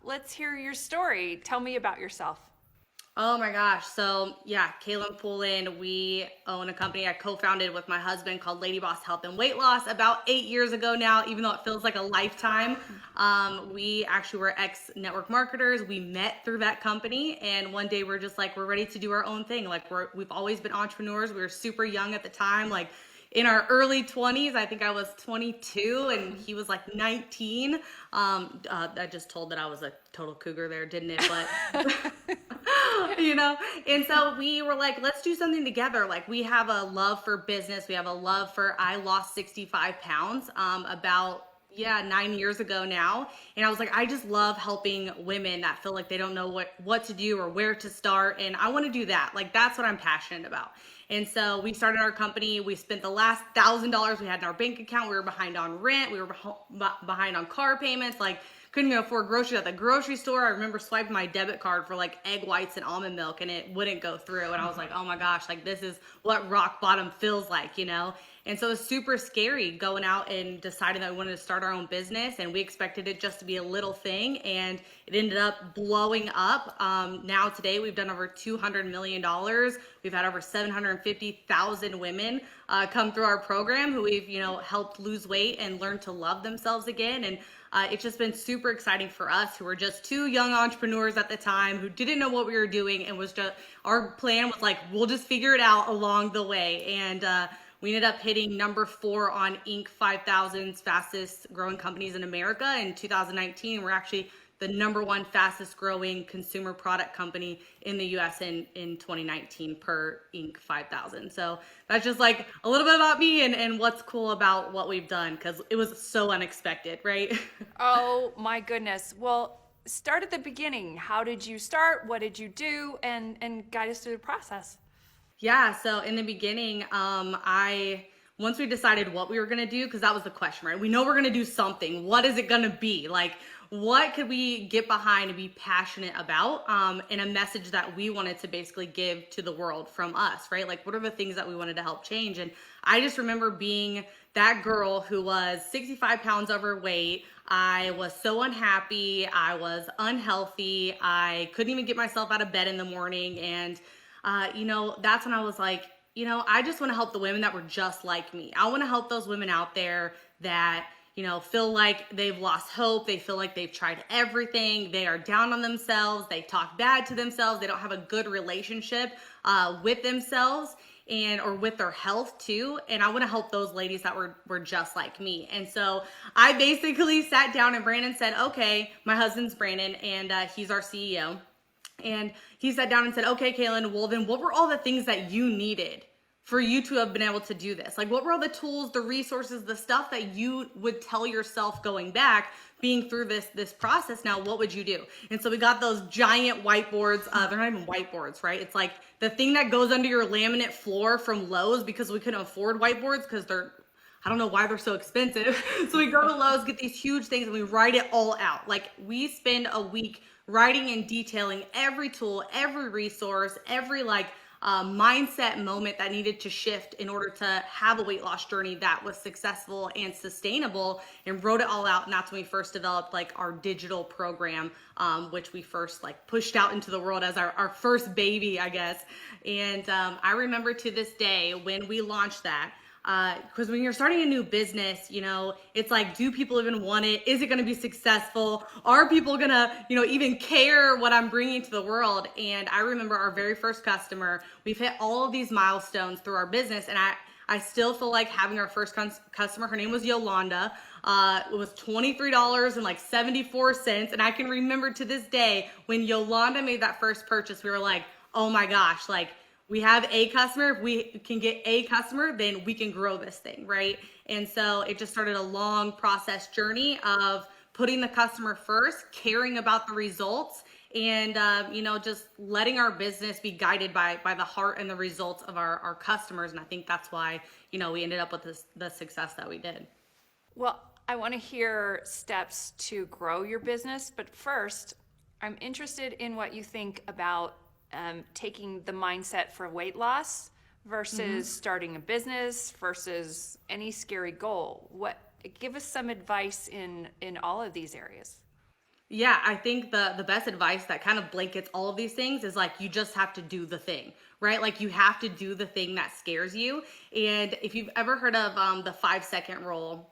let's hear your story. Tell me about yourself. Oh my gosh. So yeah, Kaelin Paulin, we own a company I co-founded with my husband called Lady Boss Health and Weight Loss about 8 years ago now, even though it feels like a lifetime. We actually were ex-network marketers. We met through that company, and one day we're just like, we're ready to do our own thing. Like we've always been entrepreneurs. We were super young at the time, like in our early 20s. I think I was 22 and he was like 19. I just told that I was a total cougar there, didn't it? But you know, and so we were like, let's do something together. Like we have a love for business. We have a love for, I lost 65 pounds about, yeah, 9 years ago now. And I was like, I just love helping women that feel like they don't know what to do or where to start. And I want to do that. Like that's what I'm passionate about. And so we started our company. We spent the last $1,000 we had in our bank account. We were behind on rent. We were behind on car payments. Like couldn't even afford groceries at the grocery store. I remember swiping my debit card for like egg whites and almond milk and it wouldn't go through. And I was like, oh my gosh, like this is what rock bottom feels like, you know? And so it was super scary going out and deciding that we wanted to start our own business. And we expected it just to be a little thing. And it ended up blowing up. Now today we've done over $200 million. We've had over 750,000 women come through our program who we've, helped lose weight and learn to love themselves again. And it's just been super exciting for us who were just two young entrepreneurs at the time who didn't know what we were doing and was just, our plan was like, we'll just figure it out along the way. And we ended up hitting number 4 on Inc. 5000's fastest growing companies in America in 2019. We're actually the number 1 fastest growing consumer product company in the US in 2019 per Inc. 5000. So that's just like a little bit about me and what's cool about what we've done because it was so unexpected, right? Oh my goodness. Well, start at the beginning. How did you start? What did you do? And guide us through the process. Yeah, so in the beginning, I once we decided what we were gonna do, because that was the question, right? We know we're gonna do something. What is it gonna be? Like, what could we get behind and be passionate about? And a message that we wanted to basically give to the world from us, right? Like, what are the things that we wanted to help change? And I just remember being that girl who was 65 pounds overweight. I was so unhappy. I was unhealthy. I couldn't even get myself out of bed in the morning. And that's when I was like, I just want to help the women that were just like me. I want to help those women out there that, feel like they've lost hope. They feel like they've tried everything. They are down on themselves. They talk bad to themselves. They don't have a good relationship with themselves and or with their health too. And I want to help those ladies that were just like me. And so I basically sat down and Brandon said, okay, my husband's Brandon and he's our CEO. And he sat down and said, okay, Kaylin, well, then what were all the things that you needed for you to have been able to do this? Like, what were all the tools, the resources, the stuff that you would tell yourself going back, being through this process? Now, what would you do? And so we got those giant whiteboards. They're not even whiteboards, right? It's like the thing that goes under your laminate floor from Lowe's because we couldn't afford whiteboards because I don't know why they're so expensive. So we go to Lowe's, get these huge things, and we write it all out. Like we spend a week writing and detailing every tool, every resource, every mindset moment that needed to shift in order to have a weight loss journey that was successful and sustainable, and wrote it all out. And that's when we first developed like our digital program, which we first like pushed out into the world as our first baby, I guess. And I remember to this day when we launched that, because when you're starting a new business, it's like, do people even want it? Is it going to be successful? Are people going to, even care what I'm bringing to the world? And I remember our very first customer, we've hit all of these milestones through our business. And I still feel like having our first customer, her name was Yolanda. It was $23 and like 74 cents. And I can remember to this day when Yolanda made that first purchase, we were like, oh my gosh, like, we have a customer. If we can get a customer, then we can grow this thing, right? And so it just started a long process journey of putting the customer first, caring about the results, and just letting our business be guided by the heart and the results of our customers. And I think that's why we ended up with the success that we did. Well, I want to hear steps to grow your business, but first, I'm interested in what you think about taking the mindset for weight loss versus starting a business versus any scary goal. Give us some advice in all of these areas. Yeah, I think the best advice that kind of blankets all of these things is like you just have to do the thing, right? Like you have to do the thing that scares you. And if you've ever heard of the 5 second rule,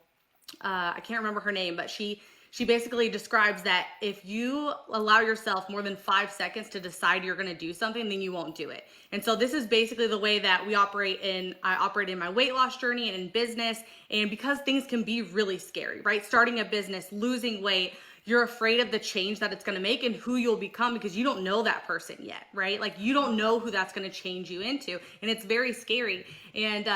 I can't remember her name, but she basically describes that if you allow yourself more than 5 seconds to decide you're going to do something, then you won't do it. And so this is basically the way that I operate in my weight loss journey and in business. And because things can be really scary, right? Starting a business, losing weight, you're afraid of the change that it's going to make and who you'll become because you don't know that person yet, right? Like you don't know who that's going to change you into. And it's very scary. And,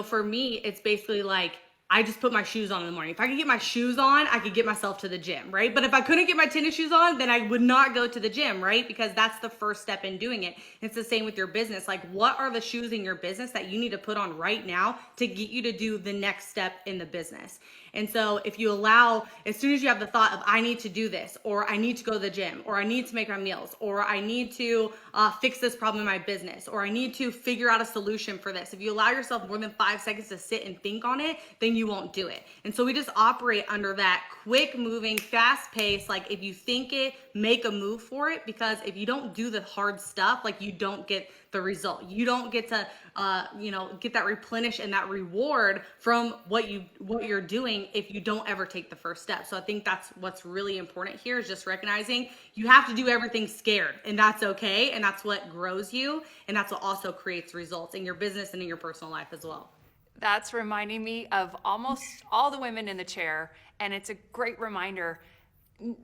for me, it's basically like, I just put my shoes on in the morning. If I could get my shoes on, I could get myself to the gym, right? But if I couldn't get my tennis shoes on, then I would not go to the gym, right? Because that's the first step in doing it. It's the same with your business. Like, what are the shoes in your business that you need to put on right now to get you to do the next step in the business? And so if you allow, as soon as you have the thought of, I need to do this, or I need to go to the gym, or I need to make my meals, or I need to fix this problem in my business, or I need to figure out a solution for this. If you allow yourself more than 5 seconds to sit and think on it, then you won't do it. And so we just operate under that quick moving, fast pace. Like if you think it, make a move for it, because if you don't do the hard stuff, like you don't get the result. You don't get to, get that replenish and that reward from what you're doing if you don't ever take the first step. So I think that's what's really important here is just recognizing you have to do everything scared, and that's okay. And that's what grows you. And that's what also creates results in your business and in your personal life as well. That's reminding me of almost all the women in the chair, and it's a great reminder.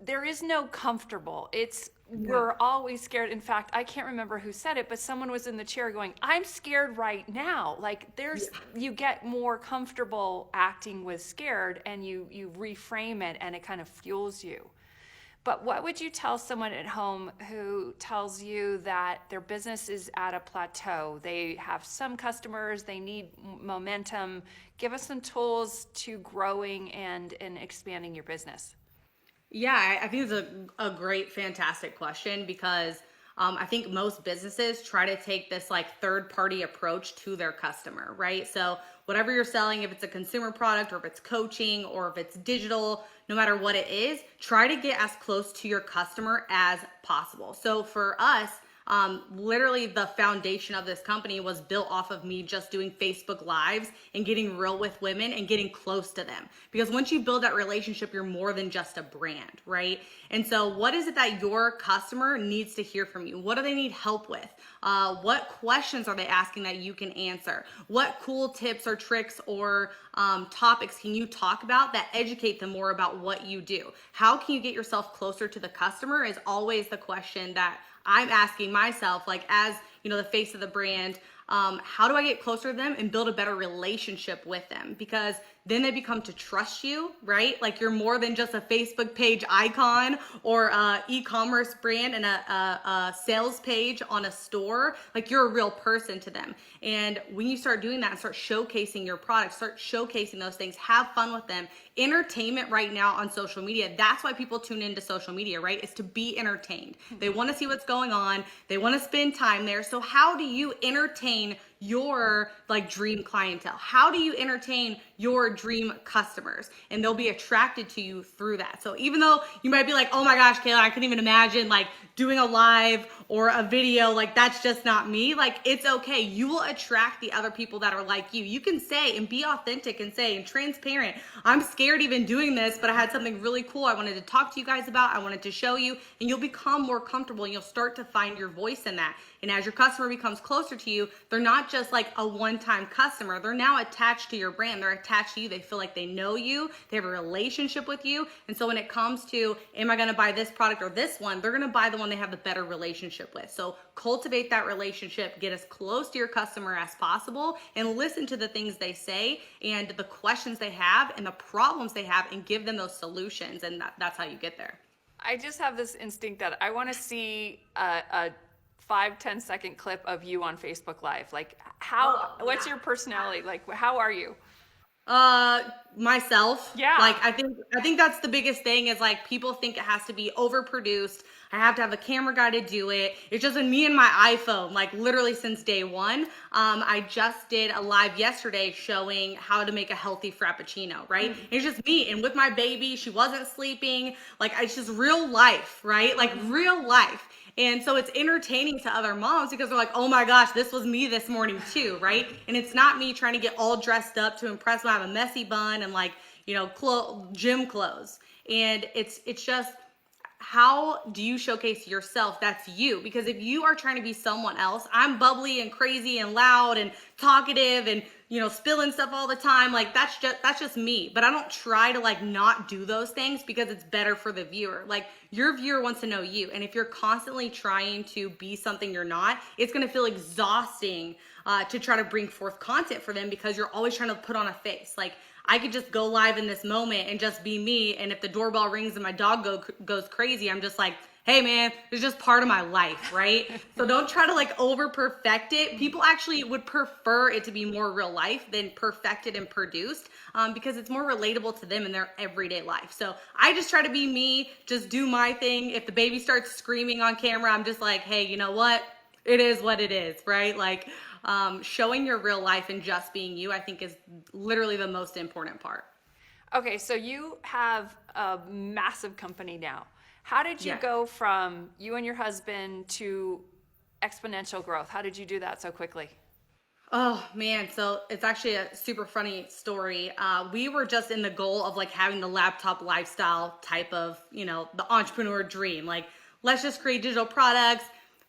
There is no comfortable. It's Yeah. we're always scared. In fact, I can't remember who said it, but someone was in the chair going, "I'm scared right now." Like Yeah. you get more comfortable acting with scared, and you reframe it, and it kind of fuels you. But what would you tell someone at home who tells you that their business is at a plateau? They have some customers, they need momentum. Give us some tools to growing and expanding your business. Yeah, I think it's a great, fantastic question because I think most businesses try to take this like third party approach to their customer, right? So, whatever you're selling, if it's a consumer product or if it's coaching or if it's digital, no matter what it is, try to get as close to your customer as possible. So, for us, literally the foundation of this company was built off of me just doing Facebook lives and getting real with women and getting close to them. Because once you build that relationship, you're more than just a brand, right? And so what is it that your customer needs to hear from you? What do they need help with? What questions are they asking that you can answer? What cool tips or tricks or topics can you talk about that educate them more about what you do? How can you get yourself closer to the customer is always the question that I'm asking myself, like as the face of the brand, how do I get closer to them and build a better relationship with them? Because then they become to trust you, right? Like you're more than just a Facebook page icon or a e-commerce brand and a sales page on a store. Like you're a real person to them. And when you start doing that and start showcasing your products, start showcasing those things, have fun with them. Entertainment right now on social media, that's why people tune into social media, right? Is to be entertained. They want to see what's going on. They want to spend time there. So how do you entertain your like dream clientele? How do you entertain your dream customers? And they'll be attracted to you through that. So even though you might be like, oh my gosh, Kaelin, I couldn't even imagine like doing a live or a video, like that's just not me. Like it's okay. You will attract the other people that are like you. You can say and be authentic and say and transparent, I'm scared even doing this, but I had something really cool I wanted to talk to you guys about. I wanted to show you, and you'll become more comfortable and you'll start to find your voice in that. And as your customer becomes closer to you, they're not just like a one-time customer. They're now attached to your brand. They're attached to you. They feel like they know you. They have a relationship with you. And so when it comes to, am I going to buy this product or this one? They're going to buy the one they have the better relationship with. So cultivate that relationship, get as close to your customer as possible, and listen to the things they say and the questions they have and the problems they have and give them those solutions. And that's how you get there. I just have this instinct that I want to see a 5-10 second clip of you on Facebook Live. Like, Oh, what's yeah. your personality? Like, how are you? Uh, myself. Yeah. Like I think that's the biggest thing is like people think it has to be overproduced. I have to have a camera guy to do it. It's just been me and my iPhone, like literally since day one. I just did a live yesterday showing how to make a healthy frappuccino, right? It's just me and with my baby, she wasn't sleeping. Like it's just real life, right? Like real life. And so it's entertaining to other moms because they're like, oh my gosh, this was me this morning too, right? And it's not me trying to get all dressed up to impress when I have a messy bun and like, gym clothes. And it's just, how do you showcase yourself? That's you. Because if you are trying to be someone else, I'm bubbly and crazy and loud and talkative and spilling stuff all the time. Like that's just me. But I don't try to like not do those things because it's better for the viewer. Like your viewer wants to know you. And if you're constantly trying to be something you're not, it's gonna feel exhausting to try to bring forth content for them because you're always trying to put on a face. Like I could just go live in this moment and just be me. And if the doorbell rings and my dog goes crazy, I'm just like, hey man, it's just part of my life, right? So don't try to like over perfect it. People actually would prefer it to be more real life than perfected and produced because it's more relatable to them in their everyday life. So I just try to be me, just do my thing. If the baby starts screaming on camera, I'm just like, hey, you know what? It is what it is, right? Like showing your real life and just being you, I think is literally the most important part. Okay, so you have a massive company now. How did you Yeah. go from you and your husband to exponential growth? How did you do that so quickly? Oh man, so it's actually a super funny story. We were just in the goal of like having the laptop lifestyle type of, the entrepreneur dream. Like, let's just create digital products,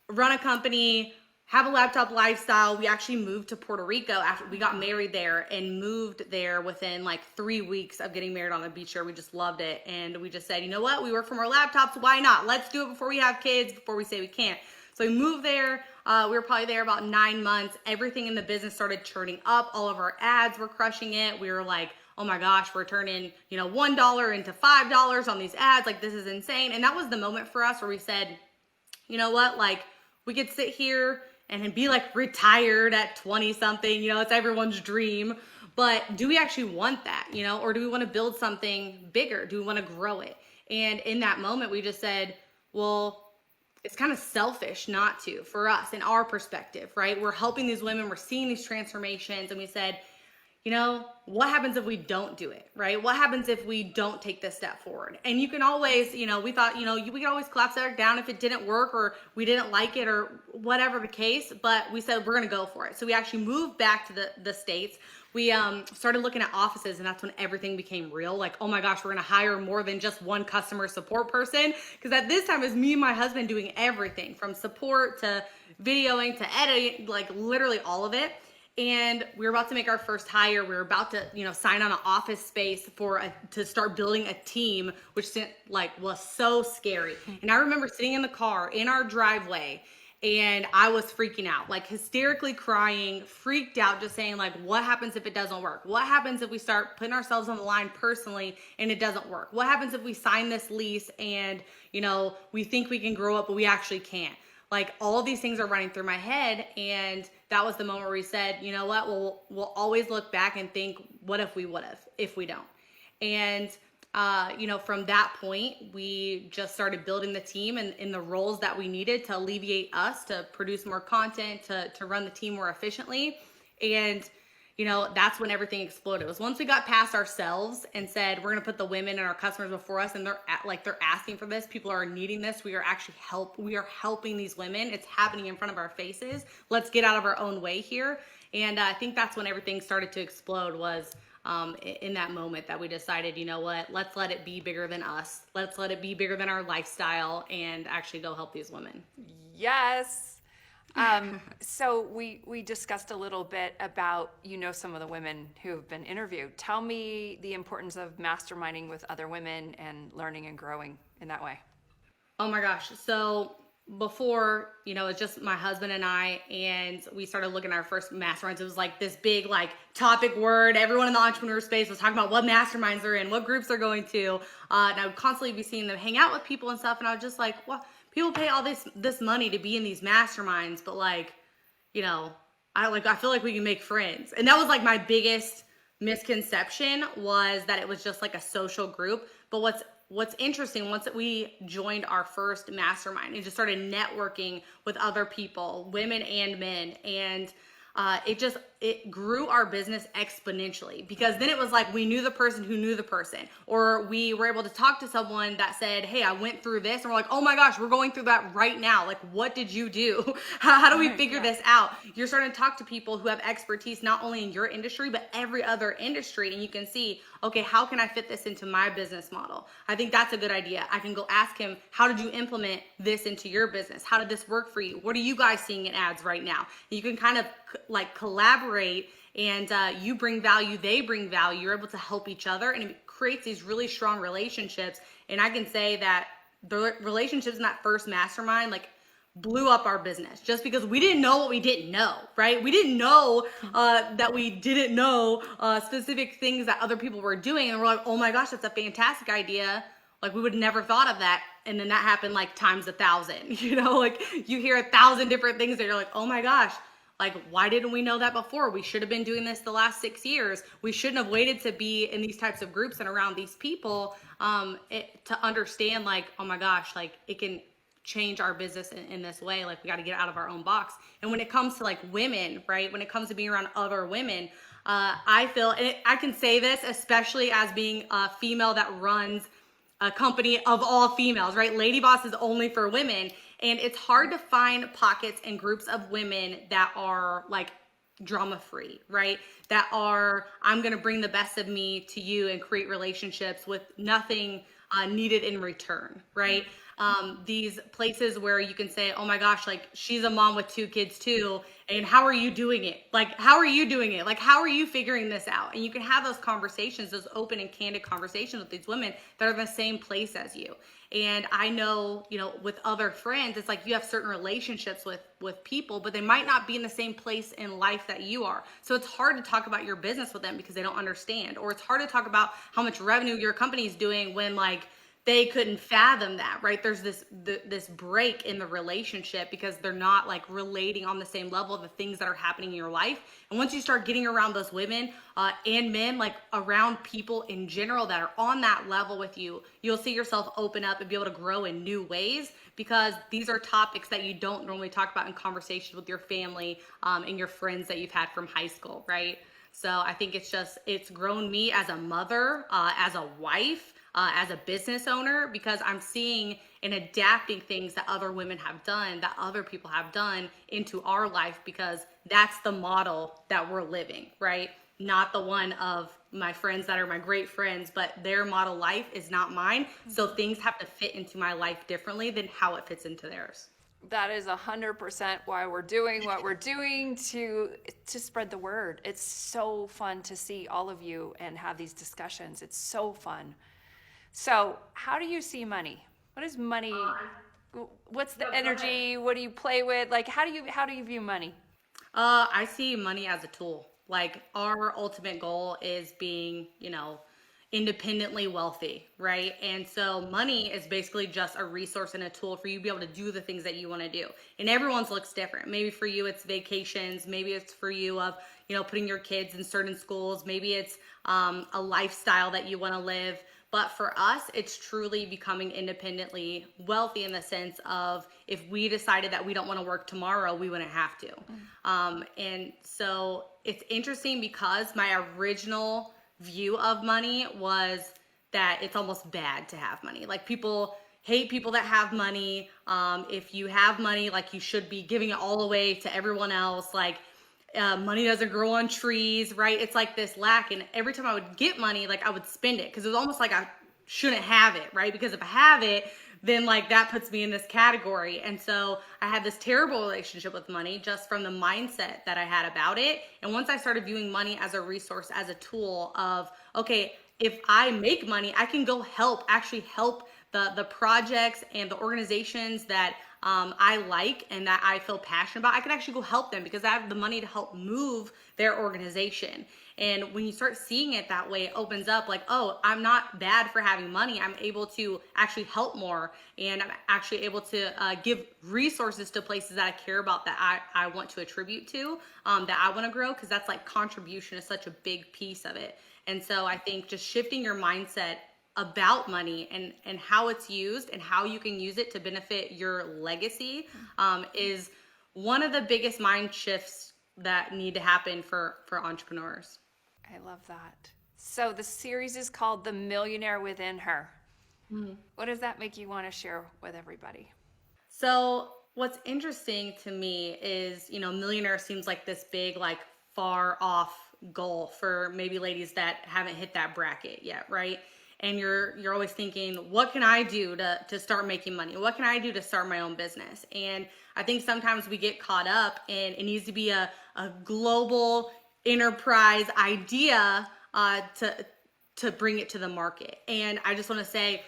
run a company, have a laptop lifestyle. We actually moved to Puerto Rico after we got married there and moved there within like 3 weeks of getting married on the beach there. We just loved it. And we just said, you know what? We work from our laptops. Why not? Let's do it before we have kids, before we say we can't. So we moved there. We were probably there about 9 months. Everything in the business started churning up. All of our ads were crushing it. We were like, oh my gosh, we're turning, $1 into $5 on these ads. Like, this is insane. And that was the moment for us where we said, you know what? Like, we could sit here and be like retired at 20 something, it's everyone's dream. But do we actually want that, or do we want to build something bigger? Do we want to grow it? And in that moment, we just said, well, it's kind of selfish not to, for us in our perspective, right? We're helping these women, we're seeing these transformations, and we said, what happens if we don't do it, right? What happens if we don't take this step forward? And you can always, we thought, we could always collapse that down if it didn't work or we didn't like it or whatever the case, but we said, we're going to go for it. So we actually moved back to the States. We started looking at offices, and that's when everything became real. Like, oh my gosh, we're going to hire more than just one customer support person. Because at this time, it was me and my husband doing everything from support to videoing to editing, like literally all of it. And we were about to make our first hire. We were about to, sign on an office space to start building a team, which was so scary. And I remember sitting in the car in our driveway, and I was freaking out, like hysterically crying, freaked out, just saying like, what happens if it doesn't work? What happens if we start putting ourselves on the line personally and it doesn't work? What happens if we sign this lease and, we think we can grow up, but we actually can't? Like, all of these things are running through my head. And that was the moment where we said, you know what, we'll always look back and think, what if we would have, if we don't? And, from that point, we just started building the team and in the roles that we needed to alleviate us, to produce more content, to run the team more efficiently. And, that's when everything exploded. It was once we got past ourselves and said, we're going to put the women and our customers before us, and they're asking for this. People are needing this. We are helping these women. It's happening in front of our faces. Let's get out of our own way here. And I think that's when everything started to explode, was in that moment that we decided, you know what, let's let it be bigger than us. Let's let it be bigger than our lifestyle and actually go help these women. Yes. So we discussed a little bit about, some of the women who have been interviewed. Tell me the importance of masterminding with other women and learning and growing in that way. Oh my gosh. So before, it's just my husband and I, and we started looking at our first masterminds. It was like this big, like, topic word. Everyone in the entrepreneur space was talking about what masterminds they're in, what groups they're going to. And I would constantly be seeing them hang out with people and stuff. And I was just like, well, people pay all this money to be in these masterminds, but like, I feel like we can make friends. And that was like my biggest misconception was that it was just like a social group. But what's interesting, once that we joined our first mastermind and just started networking with other people, women and men, and it grew our business exponentially, because then it was like we knew the person who knew the person, or we were able to talk to someone that said, hey, I went through this, and we're like, oh my gosh, we're going through that right now. Like, what did you do? How do we figure this out? You're starting to talk to people who have expertise not only in your industry but every other industry, and you can see, okay, how can I fit this into my business model? I think that's a good idea. I can go ask him, how did you implement this into your business? How did this work for you? What are you guys seeing in ads right now? And you can kind of like collaborate, and you bring value, they bring value, you're able to help each other, and it creates these really strong relationships. And I can say that the relationships in that first mastermind like blew up our business, just because we didn't know what we didn't know, right? We didn't know that we didn't know specific things that other people were doing, and we're like, oh my gosh, that's a fantastic idea. Like, we would never thought of that. And then that happened like times 1,000, like you hear 1,000 different things that you're like, oh my gosh, like, why didn't we know that before? We should have been doing this the last 6 years. We shouldn't have waited to be in these types of groups and around these people to understand, like, oh my gosh, like, it can change our business in this way. Like, we got to get out of our own box. And when it comes to like women, right? When it comes to being around other women, I feel, and I can say this, especially as being a female that runs a company of all females, right? Lady Boss is only for women. And it's hard to find pockets and groups of women that are like drama free, right? That are, I'm going to bring the best of me to you and create relationships with nothing needed in return, right? These places where you can say, oh my gosh, like, she's a mom with 2 kids too. And how are you doing it? Like, how are you doing it? Like, how are you figuring this out? And you can have those conversations, those open and candid conversations with these women that are in the same place as you. And I know, with other friends, it's like you have certain relationships with people, but they might not be in the same place in life that you are. So it's hard to talk about your business with them because they don't understand. Or it's hard to talk about how much revenue your company is doing when, like, they couldn't fathom that, right? There's this break in the relationship because they're not like relating on the same level of the things that are happening in your life. And once you start getting around those women and men, like around people in general that are on that level with you, you'll see yourself open up and be able to grow in new ways, because these are topics that you don't normally talk about in conversations with your family and your friends that you've had from high school, right? So I think it's grown me as a mother, as a wife, as a business owner, because I'm seeing and adapting things that other women have done, that other people have done into our life, because that's the model that we're living, right? Not the one of my friends that are my great friends, but their model life is not mine. So things have to fit into my life differently than how it fits into theirs. That is 100% why we're doing what we're doing, to spread the word. It's so fun to see all of you and have these discussions. It's so fun. So, how do you see money? What is money? What's the energy? What do you play with? Like, how do you view money? I see money as a tool. Like, our ultimate goal is being, independently wealthy, right? And so money is basically just a resource and a tool for you to be able to do the things that you want to do. And everyone's looks different. Maybe for you it's vacations. Maybe it's for you of, putting your kids in certain schools. Maybe it's a lifestyle that you want to live. But for us, it's truly becoming independently wealthy, in the sense of, if we decided that we don't want to work tomorrow, we wouldn't have to. And so it's interesting, because my original view of money was that it's almost bad to have money. Like, people hate people that have money. If you have money, like, you should be giving it all away to everyone else. Like, money doesn't grow on trees, right? It's like this lack. And every time I would get money, like, I would spend it, because it was almost like I shouldn't have it, right? Because if I have it, then like that puts me in this category. And so I had this terrible relationship with money, just from the mindset that I had about it. And once I started viewing money as a resource, as a tool of, okay, if I make money, I can go actually help the projects and the organizations that I like and that I feel passionate about, I can actually go help them because I have the money to help move their organization. And when you start seeing it that way, it opens up like, oh, I'm not bad for having money. I'm able to actually help more, and I'm actually able to give resources to places that I care about, that I want to attribute to, that I want to grow, because that's like contribution is such a big piece of it. And so I think just shifting your mindset about money and how it's used and how you can use it to benefit your legacy is one of the biggest mind shifts that need to happen for entrepreneurs. I love that. So the series is called The Millionaire Within Her. What does that make you want to share with everybody? So what's interesting to me is, millionaire seems like this big, like far off goal for maybe ladies that haven't hit that bracket yet, right? And you're always thinking, what can I do to start making money? What can I do to start my own business? And I think sometimes we get caught up, and it needs to be a global enterprise idea to bring it to the market. And I just want to say,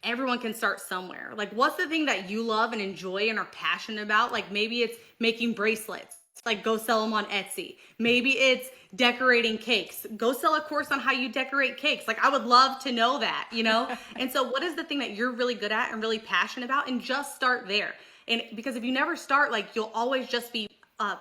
everyone can start somewhere. Like, what's the thing that you love and enjoy and are passionate about? Like, maybe it's making bracelets. Like, go sell them on Etsy. Maybe it's decorating cakes. Go sell a course on how you decorate cakes. Like, I would love to know that, And so what is the thing that you're really good at and really passionate about? And just start there. And because if you never start, like, you'll always just be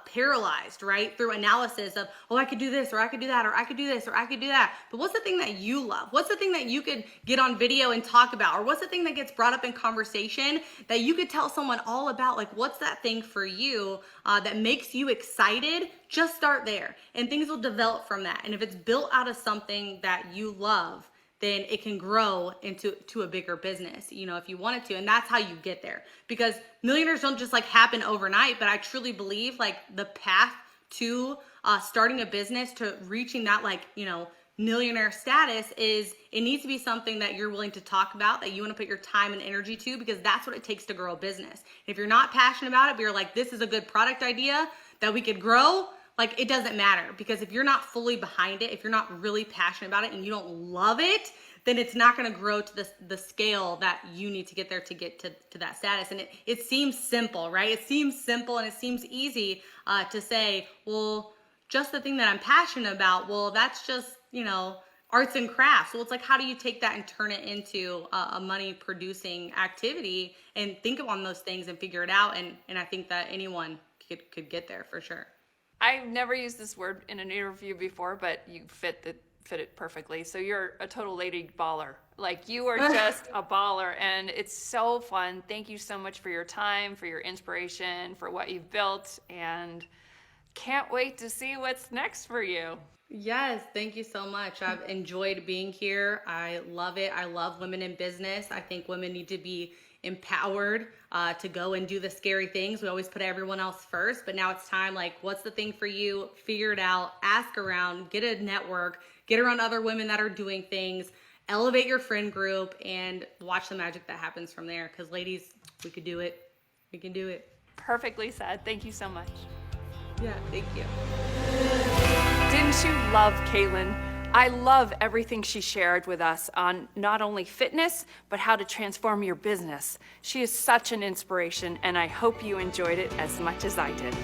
paralyzed, right? Through analysis of, oh, I could do this, or I could do that, or I could do this, or I could do that. But what's the thing that you love? What's the thing that you could get on video and talk about? Or what's the thing that gets brought up in conversation that you could tell someone all about? Like, what's that thing for you that makes you excited? Just start there, and things will develop from that. And if it's built out of something that you love, then it can grow into a bigger business, if you wanted to. And that's how you get there. Because millionaires don't just like happen overnight, but I truly believe like the path to starting a business, to reaching that millionaire status, is it needs to be something that you're willing to talk about, that you want to put your time and energy to, because that's what it takes to grow a business. If you're not passionate about it, but you're like, this is a good product idea that we could grow, like, it doesn't matter, because if you're not fully behind it, if you're not really passionate about it and you don't love it, then it's not going to grow to the scale that you need to get there to get to that status. And it seems simple, right? It seems simple and it seems easy to say, well, just the thing that I'm passionate about, well, that's just, arts and crafts. Well, it's like, how do you take that and turn it into a money producing activity, and think on those things and figure it out? And I think that anyone could get there for sure. I've never used this word in an interview before, but you fit it perfectly. So you're a total lady baller. Like, you are just a baller, and it's so fun. Thank you so much for your time, for your inspiration, for what you've built, and can't wait to see what's next for you. Yes, thank you so much. I've enjoyed being here. I love it. I love women in business. I think women need to be empowered to go and do the scary things. We always put everyone else first, but now it's time, like, what's the thing for you? Figure it out, ask around, get a network, get around other women that are doing things, elevate your friend group, and watch the magic that happens from there. Because ladies, we could do it. We can do it. Perfectly said. Thank you so much. Yeah, thank you. Didn't you love Kaelin? I love everything she shared with us on not only fitness, but how to transform your business. She is such an inspiration, and I hope you enjoyed it as much as I did.